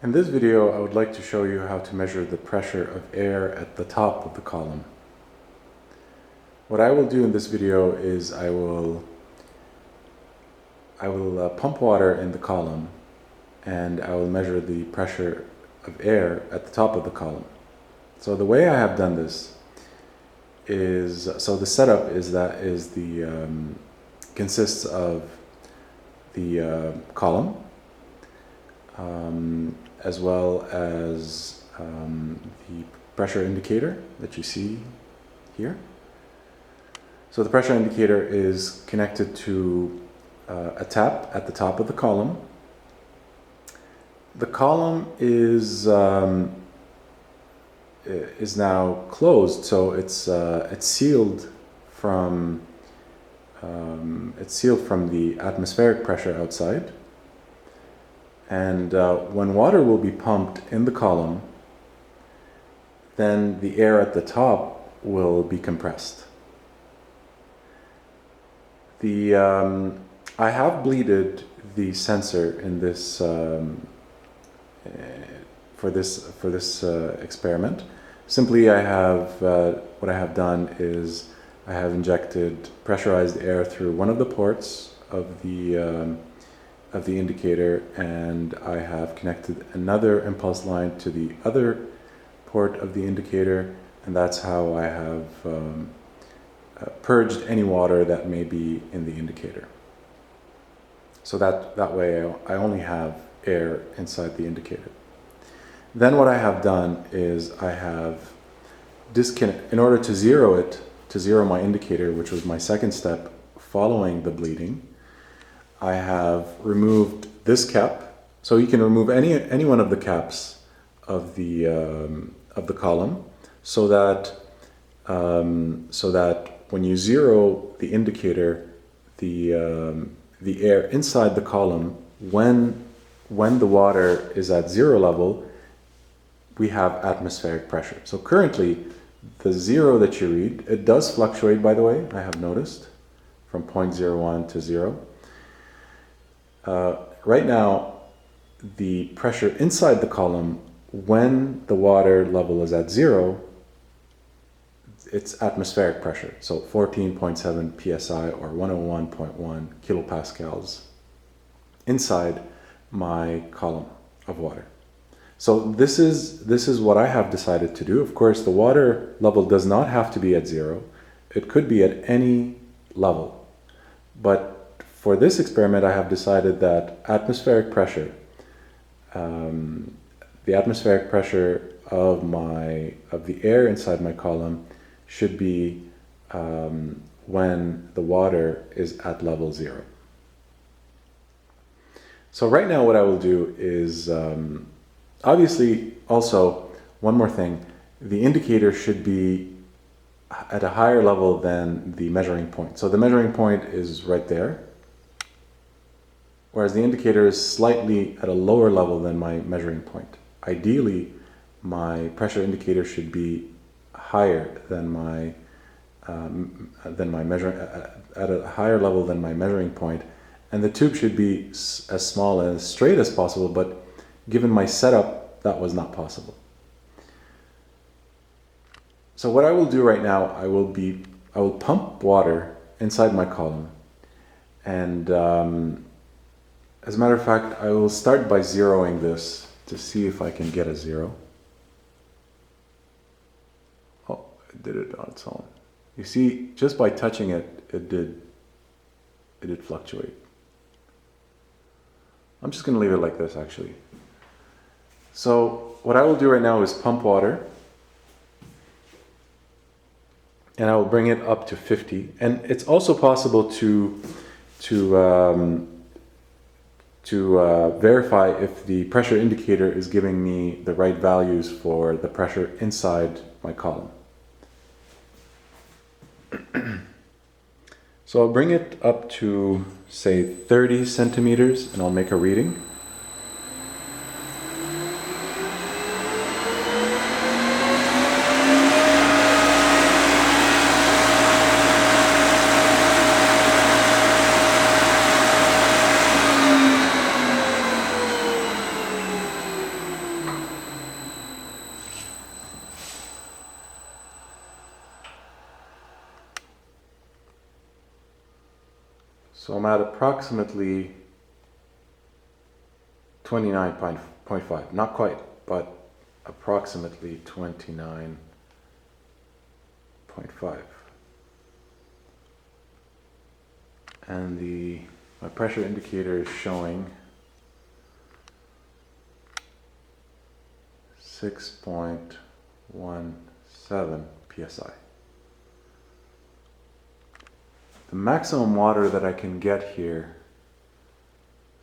In this video, I would like to show you how to measure the pressure of air at the top of the column. What I will do in this video is I will pump water in the column, and I will measure the pressure of air at the top of the column. So the way I have done this is, the setup consists of the column, as well as the pressure indicator that you see here. So the pressure indicator is connected to a tap at the top of the column. The column is now closed, so it's sealed from the atmospheric pressure outside. And when water will be pumped in the column, then the air at the top will be compressed. I have bleeded the sensor in this for this experiment. Simply, what I have done is I have injected pressurized air through one of the ports of the indicator, and I have connected another impulse line to the other port of the indicator, and that's how I have purged any water that may be in the indicator. So that way I only have air inside the indicator. Then what I have done is I have in order to zero my indicator, which was my second step following the bleeding, I have removed this cap. So you can remove any one of the caps of the column, so that when you zero the indicator, the air inside the column, when the water is at zero level, we have atmospheric pressure. So currently, the zero that you read, it does fluctuate, by the way, I have noticed, from 0.01 to 0. Right now, the pressure inside the column, when the water level is at zero, it's atmospheric pressure, so 14.7 psi or 101.1 kilopascals inside my column of water. So this is what I have decided to do. Of course, the water level does not have to be at zero. It could be at any level. But for this experiment, I have decided that atmospheric pressure, the atmospheric pressure of the air inside my column should be when the water is at level zero. So right now what I will do is, obviously, also, one more thing, the indicator should be at a higher level than the measuring point. So the measuring point is right there, whereas the indicator is slightly at a lower level than my measuring point. Ideally, my pressure indicator should be higher than my at a higher level than my measuring point, and the tube should be as small and as straight as possible, but given my setup, that was not possible. So what I will do right now, I will pump water inside my column, and as a matter of fact, I will start by zeroing this to see if I can get a zero. Oh, it did it on its own. You see, just by touching it, it did fluctuate. I'm just going to leave it like this, actually. So what I will do right now is pump water, and I will bring it up to 50. And it's also possible to verify if the pressure indicator is giving me the right values for the pressure inside my column. So I'll bring it up to, say, 30 centimeters, and I'll make a reading. So I'm at approximately 29.5, not quite, but approximately 29.5. And my pressure indicator is showing 6.17 psi. The maximum water that I can get here,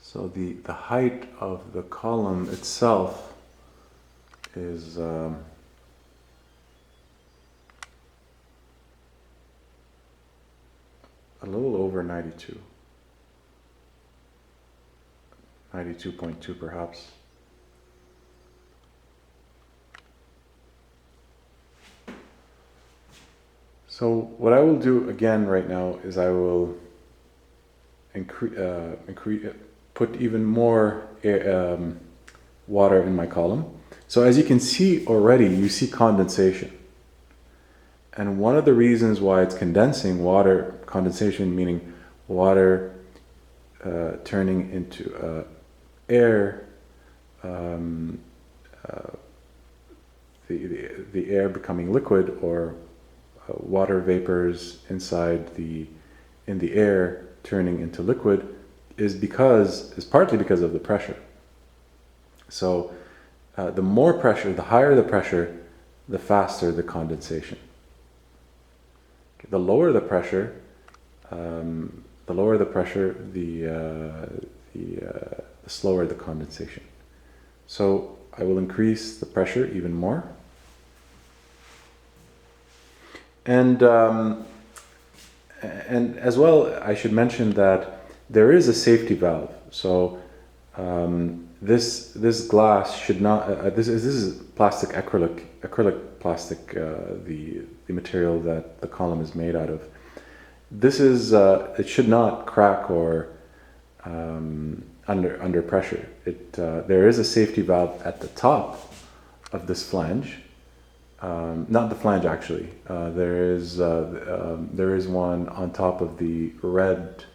so the height of the column itself is a little over 92. 92.2 perhaps. So what I will do again right now is I will put even more water in my column. So as you can see already, you see condensation. And one of the reasons why it's condensing, water condensation meaning water turning into air, the air becoming liquid, or water vapors in the air turning into liquid, is partly because of the pressure. So the more pressure, the higher the pressure, the faster the condensation. The lower the pressure, the slower the condensation. So I will increase the pressure even more. And as well, I should mention that there is a safety valve. So this glass should not. This is plastic acrylic plastic. The material that the column is made out of. This is it should not crack or under pressure. There is a safety valve at the top of this flange. Not the flange actually. There is one on top of the red,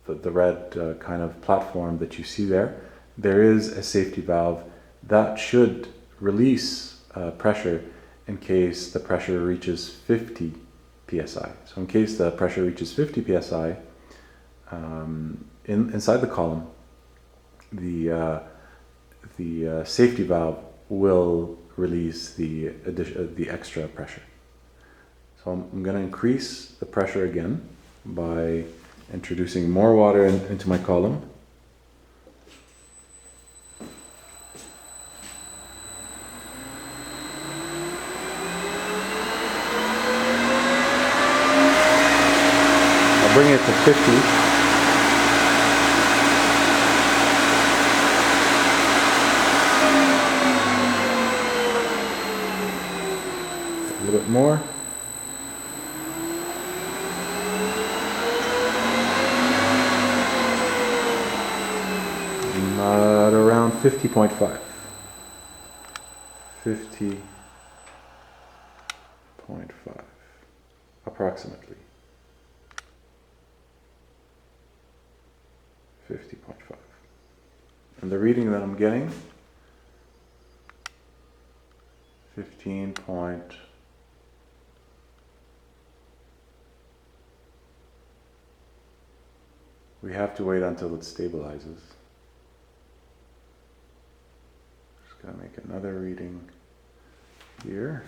the red kind of platform that you see there. There is a safety valve that should release pressure in case the pressure reaches 50 psi. So in case the pressure reaches 50 psi inside the column, the safety valve will release the extra pressure. So I'm going to increase the pressure again by introducing more water into my column. I'll bring it to 50. A little bit more. I'm at around 50.5. 50.5, approximately. 50.5. And the reading that I'm getting, 15 point. We have to wait until it stabilizes. Just gonna make another reading here.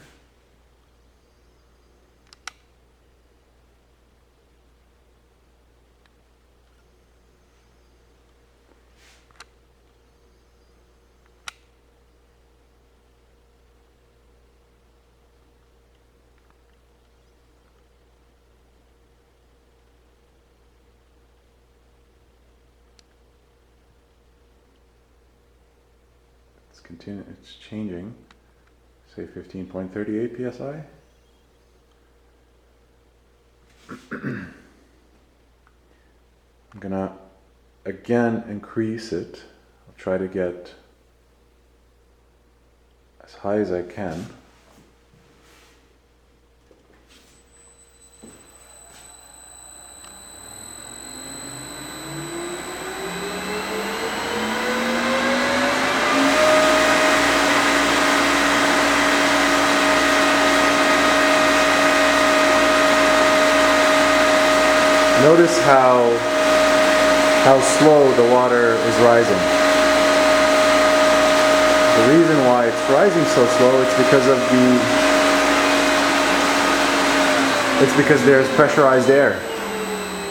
It's changing. Say 15.38 psi. I'm gonna again increase it. I'll try to get as high as I can. notice how slow the water is rising. The reason why it's rising so slow, it's because there's pressurized air.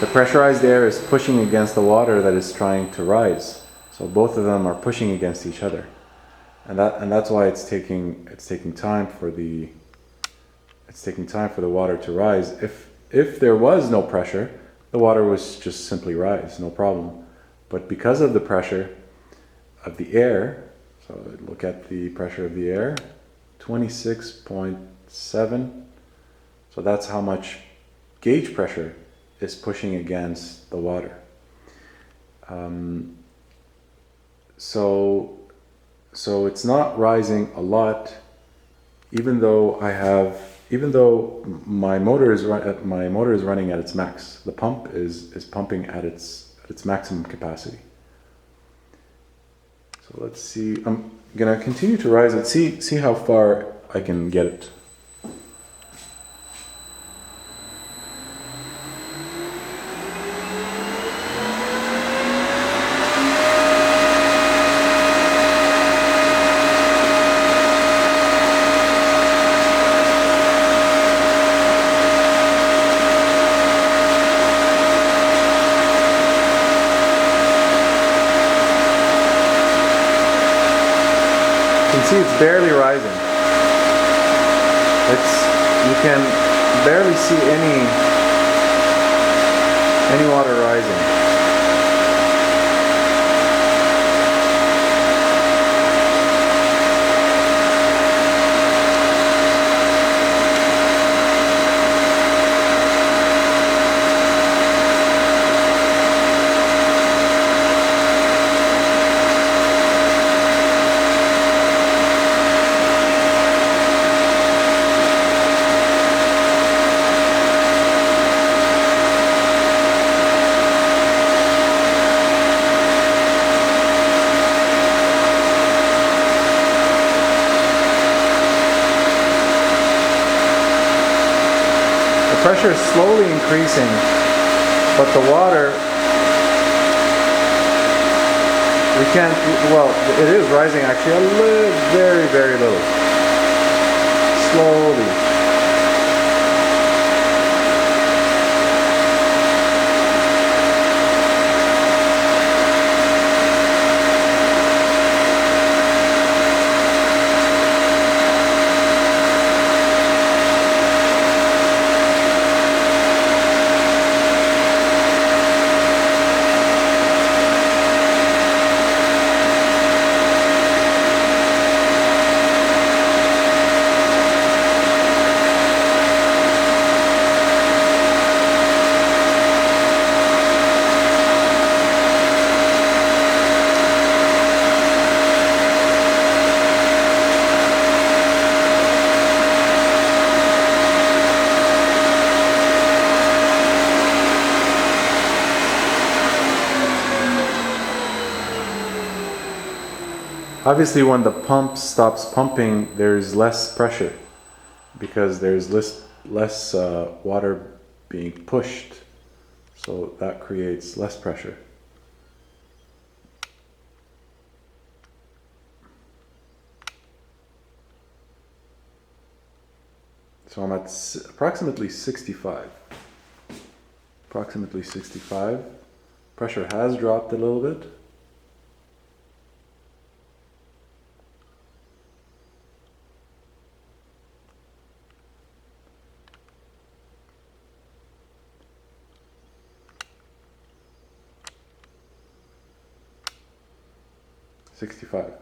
The pressurized air is pushing against the water that is trying to rise. So both of them are pushing against each other. And that's why it's taking time for the water to rise. If there was no pressure, the water would just simply rise, no problem. But because of the pressure of the air, so look at the pressure of the air, 26.7. So that's how much gauge pressure is pushing against the water. So it's not rising a lot, even though my motor is running at its max. The pump is pumping at its maximum capacity. So let's see. I'm gonna continue to rise it. See how far I can get it. You can see it's barely rising. You can barely see any water rising. Pressure is slowly increasing, but the water, it is rising actually very, very little. Slowly. Obviously, when the pump stops pumping, there's less pressure because there's less water being pushed. So that creates less pressure. So I'm at approximately 65. Approximately 65. Pressure has dropped a little bit.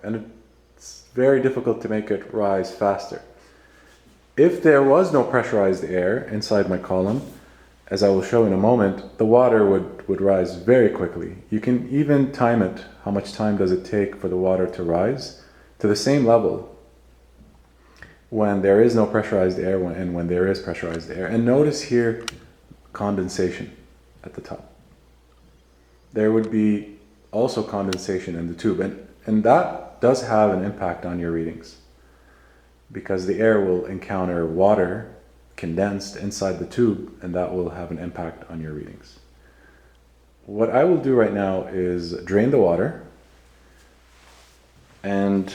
And it's very difficult to make it rise faster. If there was no pressurized air inside my column, as I will show in a moment, the water would rise very quickly. You can even time it. How much time does it take for the water to rise to the same level when there is no pressurized air and when there is pressurized air. And notice here condensation at the top. There would be also condensation in the tube, and that does have an impact on your readings because the air will encounter water condensed inside the tube, and that will have an impact on your readings. what I will do right now is drain the water, and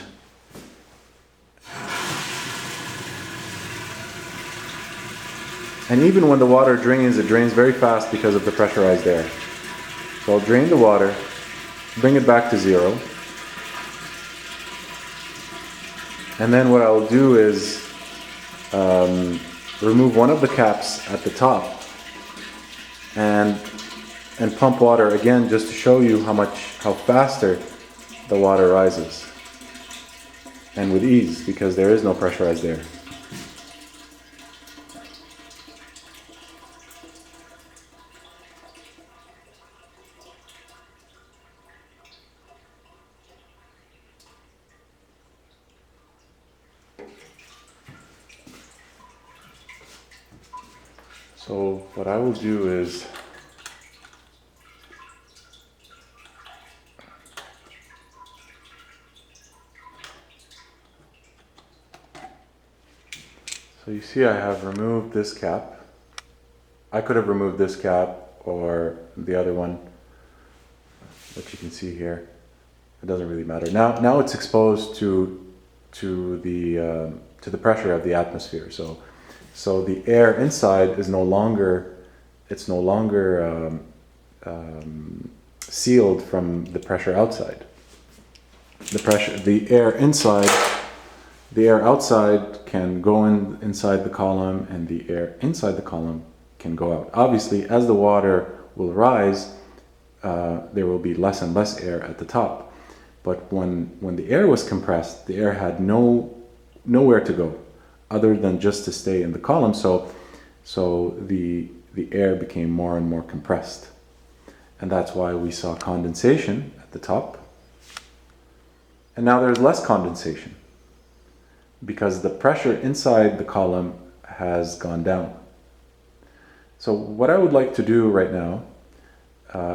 even when the water drains, it drains very fast because of the pressurized air. So I'll drain the water, bring it back to zero, and then what I'll do is remove one of the caps at the top and pump water again, just to show you how faster the water rises, and with ease, because there is no pressurized air. So what I will do is so you see I have removed this cap. I could have removed this cap or the other one that you can see here. It doesn't really matter. Now it's exposed to the pressure of the atmosphere. So the air inside is no longer sealed from the pressure outside. The air outside can go inside the column, and the air inside the column can go out. Obviously, as the water will rise, there will be less and less air at the top. But when the air was compressed, the air had nowhere to go other than just to stay in the column. So the air became more and more compressed. And that's why we saw condensation at the top. And now there's less condensation, because the pressure inside the column has gone down. So what I would like to do right now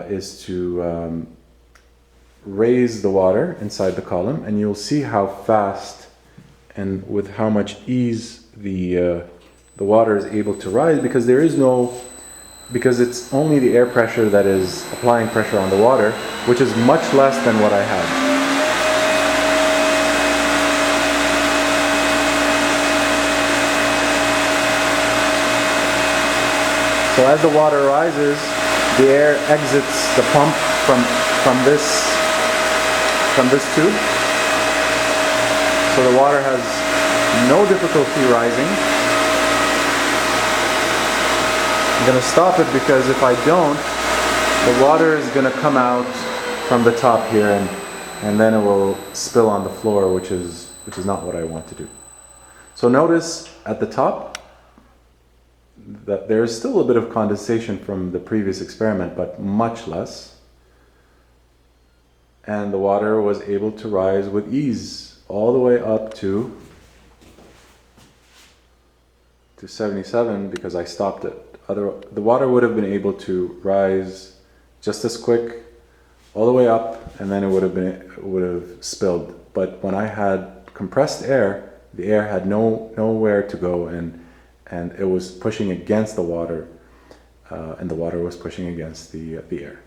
is to raise the water inside the column, and you'll see how fast and with how much ease the water is able to rise, because it's only the air pressure that is applying pressure on the water, which is much less than what I had. So as the water rises, the air exits the pump from this tube. So the water has no difficulty rising. I'm going to stop it, because if I don't, the water is going to come out from the top here, and then it will spill on the floor, which is not what I want to do. So notice at the top that there is still a bit of condensation from the previous experiment, but much less. And the water was able to rise with ease all the way up to 77, because I stopped it. The water would have been able to rise just as quick all the way up, and then it would have spilled. But when I had compressed air, the air had nowhere to go, and it was pushing against the water, and the water was pushing against the air.